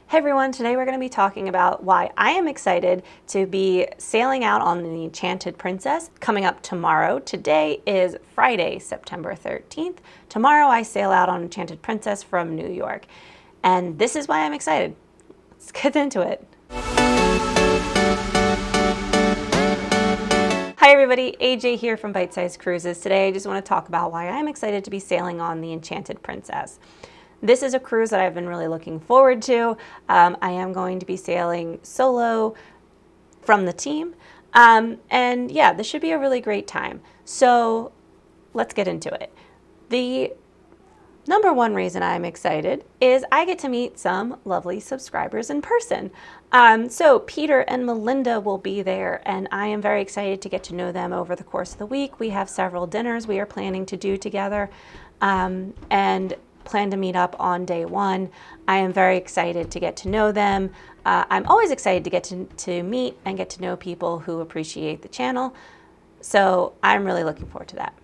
Hey everyone, today we're going to be talking about why I am excited to be sailing out on the Enchanted Princess coming up tomorrow. Today is Friday, September 13th. Tomorrow I sail out on Enchanted Princess from New York. And this is why I'm excited. Let's get into it. Hi everybody, AJ here from Byte Size Cruises. Today I just want to talk about why I'm excited to be sailing on the Enchanted Princess. This is a cruise that I've been really looking forward to. I am going to be sailing solo from the team. And yeah, this should be a really great time. So let's get into it. The number one reason I'm excited is I get to meet some lovely subscribers in person. So Peter and Melinda will be there, and I am very excited to get to know them over the course of the week. We have several dinners we are planning to do together. And plan to meet up on day one. I am very excited to get to know them. I'm always excited to get to meet and get to know people who appreciate the channel. So I'm really looking forward to that.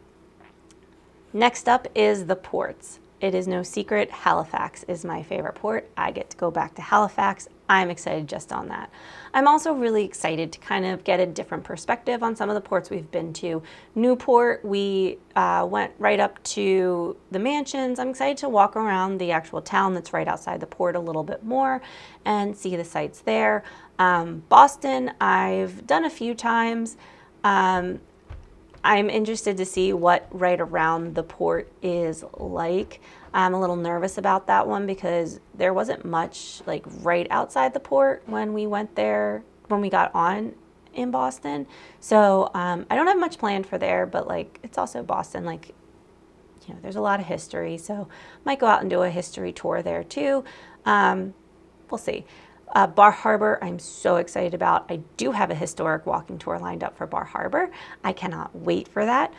Next up is the ports. It is no secret, Halifax is my favorite port. I get to go back to Halifax. I'm excited just on that. I'm also really excited to kind of get a different perspective on some of the ports we've been to. Newport, we went right up to the mansions. I'm excited to walk around the actual town that's right outside the port a little bit more and see the sights there. Boston, I've done a few times. I'm interested to see what right around the port is like. I'm a little nervous about that one because there wasn't much like right outside the port when we went there, when we got on in Boston. So I don't have much planned for there, but like it's also Boston, like, you know, there's a lot of history. So might go out and do a history tour there too. We'll see. Bar Harbor, I'm so excited about. I do have a historic walking tour lined up for Bar Harbor. I cannot wait for that.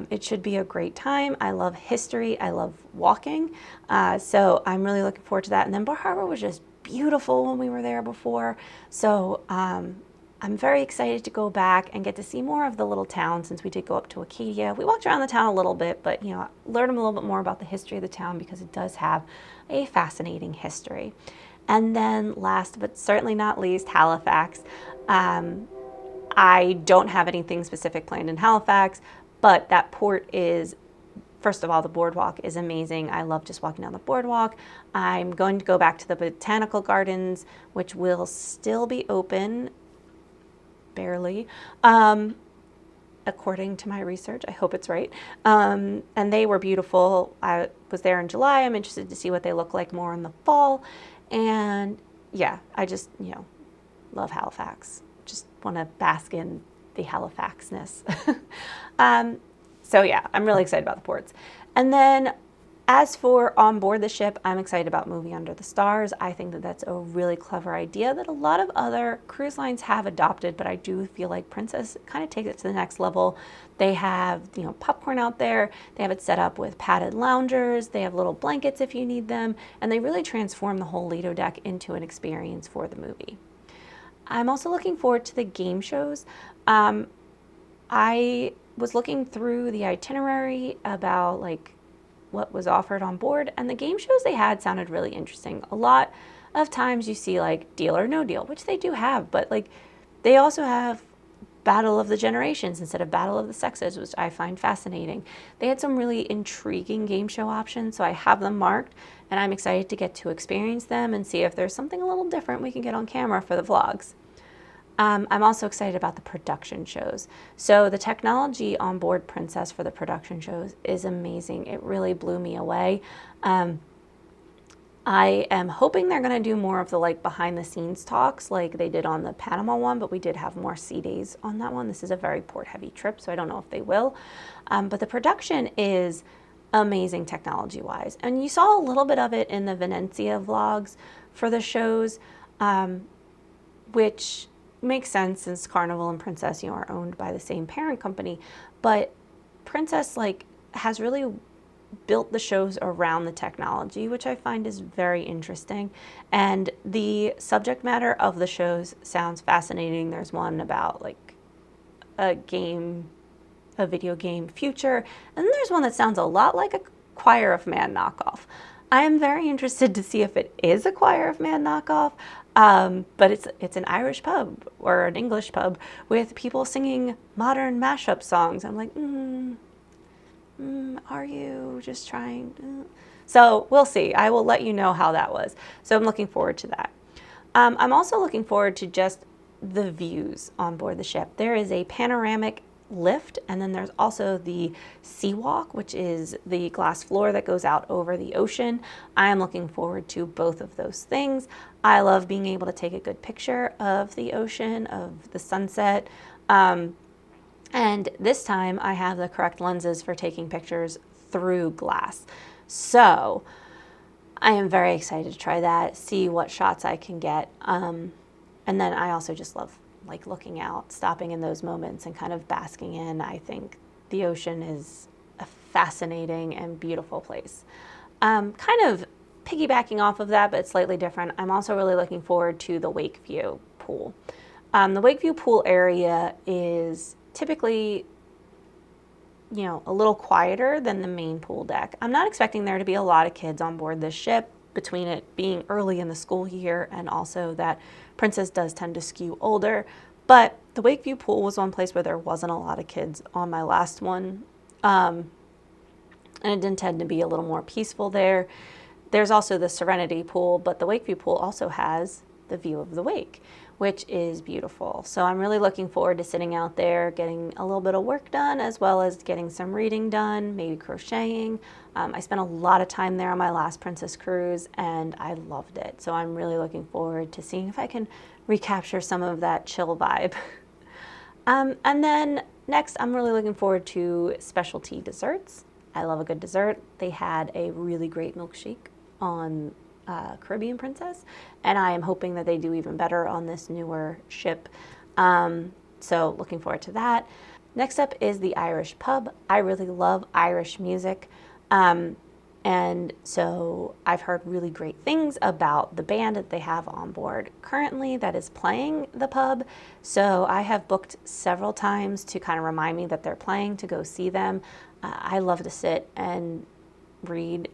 It should be a great time. I love history. I love walking. So I'm really looking forward to that. And then Bar Harbor was just beautiful when we were there before. So I'm very excited to go back and get to see more of the little town since we did go up to Acadia. We walked around the town a little bit, but you know, learn a little bit more about the history of the town because it does have a fascinating history. And then last but certainly not least, Halifax. I don't have anything specific planned in Halifax, but that port is, first of all, the boardwalk is amazing. I love just walking down the boardwalk. I'm going to go back to the botanical gardens, which will still be open, barely, according to my research. I hope it's right. And they were beautiful. I was there in July. I'm interested to see what they look like more in the fall. And yeah, I just, you know, love Halifax. Just want to bask in the Halifaxness. So yeah, I'm really excited about the ports. And then as for on board the ship, I'm excited about Movie Under the Stars. I think that that's a really clever idea that a lot of other cruise lines have adopted, but I do feel like Princess kind of takes it to the next level. They have, you know, popcorn out there. They have it set up with padded loungers. They have little blankets if you need them, and they really transform the whole Lido deck into an experience for the movie. I'm also looking forward to the game shows. I was looking through the itinerary about like what was offered on board, and the game shows they had sounded really interesting. A lot of times you see like Deal or No Deal, which they do have, but like they also have Battle of the Generations instead of Battle of the Sexes, which I find fascinating. They had some really intriguing game show options, so I have them marked, and I'm excited to get to experience them and see if there's something a little different we can get on camera for the vlogs. I'm also excited about the production shows. So the technology on board Princess for the production shows is amazing. It really blew me away. I am hoping they're going to do more of the like behind the scenes talks like they did on the Panama one, but we did have more sea days on that one. This is a very port heavy trip, so I don't know if they will. But the production is amazing technology wise. And you saw a little bit of it in the Venezia vlogs for the shows, which makes sense since Carnival and Princess, you know, are owned by the same parent company. But Princess like has really built the shows around the technology, which I find is very interesting. And the subject matter of the shows sounds fascinating. There's one about like a video game future, and then there's one that sounds a lot like a Choir of Man knockoff. I am very interested to see if it is a Choir of Man knockoff, but it's an Irish pub or an English pub with people singing modern mashup songs. I'm like, are you just trying? So we'll see. I will let you know how that was. So I'm looking forward to that. I'm also looking forward to just the views on board the ship. There is a panoramic lift, and then there's also the sea walk, which is the glass floor that goes out over the ocean. I am looking forward to both of those things. I love being able to take a good picture of the ocean, of the sunset. And this time I have the correct lenses for taking pictures through glass. So I am very excited to try that, see what shots I can get. And then I also just love like looking out, stopping in those moments and kind of basking in. I think the ocean is a fascinating and beautiful place. Kind of piggybacking off of that, but slightly different, I'm also really looking forward to the Wakeview pool. The Wakeview pool area is typically, you know, a little quieter than the main pool deck. I'm not expecting there to be a lot of kids on board this ship, between it being early in the school year and also that Princess does tend to skew older. But the Wakeview pool was one place where there wasn't a lot of kids on my last one. And it didn't tend to be a little more peaceful there. There's also the Serenity pool, but the Wakeview pool also has the view of the wake, which is beautiful. So I'm really looking forward to sitting out there, getting a little bit of work done, as well as getting some reading done, maybe crocheting. I spent a lot of time there on my last Princess Cruise, and I loved it. So I'm really looking forward to seeing if I can recapture some of that chill vibe. And then next, I'm really looking forward to specialty desserts. I love a good dessert. They had a really great milkshake on Caribbean Princess, and I am hoping that they do even better on this newer ship. So looking forward to that. Next up is the Irish pub. I really love Irish music. And so I've heard really great things about the band that they have on board currently that is playing the pub. So I have booked several times to kind of remind me that they're playing, to go see them. I love to sit and read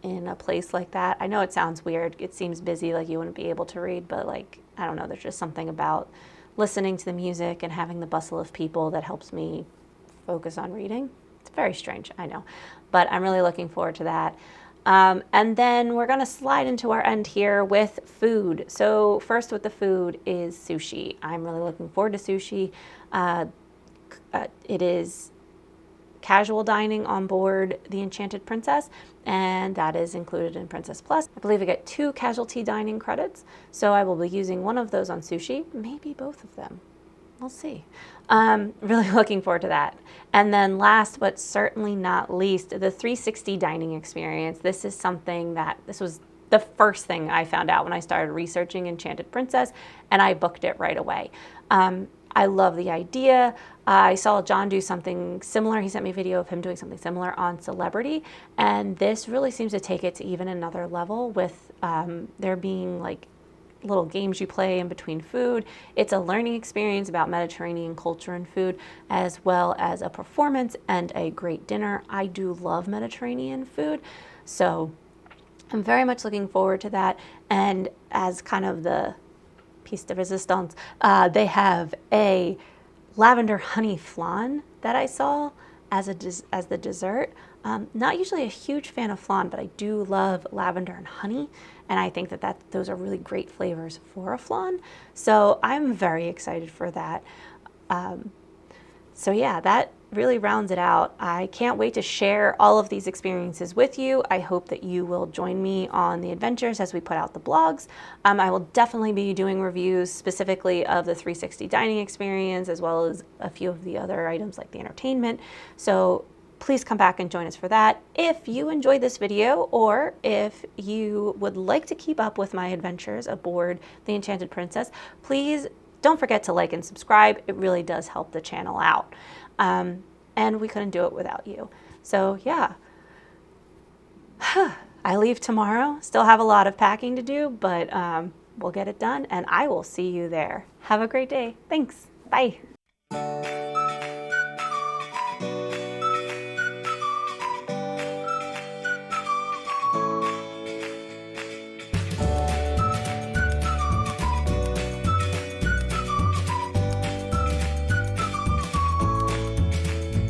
in a place like that. I know it sounds weird. It seems busy, like you wouldn't be able to read, but like, I don't know, there's just something about listening to the music and having the bustle of people that helps me focus on reading. It's very strange, I know, but I'm really looking forward to that. And then we're gonna slide into our end here with food. So first with the food is sushi. I'm really looking forward to sushi. It is casual dining on board the Enchanted Princess, and that is included in Princess Plus. I believe I get 2 casualty dining credits, so I will be using one of those on sushi, maybe both of them. We'll see. Really looking forward to that. And then last but certainly not least, the 360 dining experience. This is something that, this was the first thing I found out when I started researching Enchanted Princess, and I booked it right away. I love the idea. I saw John do something similar. He sent me a video of him doing something similar on Celebrity, and this really seems to take it to even another level with there being like little games you play in between food. It's a learning experience about Mediterranean culture and food, as well as a performance and a great dinner. I do love Mediterranean food, so I'm very much looking forward to that. And as kind of the piece de resistance, they have a lavender honey flan that I saw as the dessert. Not usually a huge fan of flan, but I do love lavender and honey, and I think that those are really great flavors for a flan. So I'm very excited for that. So yeah, that really rounds it out. I can't wait to share all of these experiences with you. I hope that you will join me on the adventures as we put out the blogs. I will definitely be doing reviews specifically of the 360 dining experience, as well as a few of the other items like the entertainment. So please come back and join us for that. If you enjoyed this video, or if you would like to keep up with my adventures aboard the Enchanted Princess, please don't forget to like and subscribe. It really does help the channel out. And we couldn't do it without you. So yeah, I leave tomorrow. Still have a lot of packing to do, but we'll get it done, and I will see you there. Have a great day. Thanks. Bye.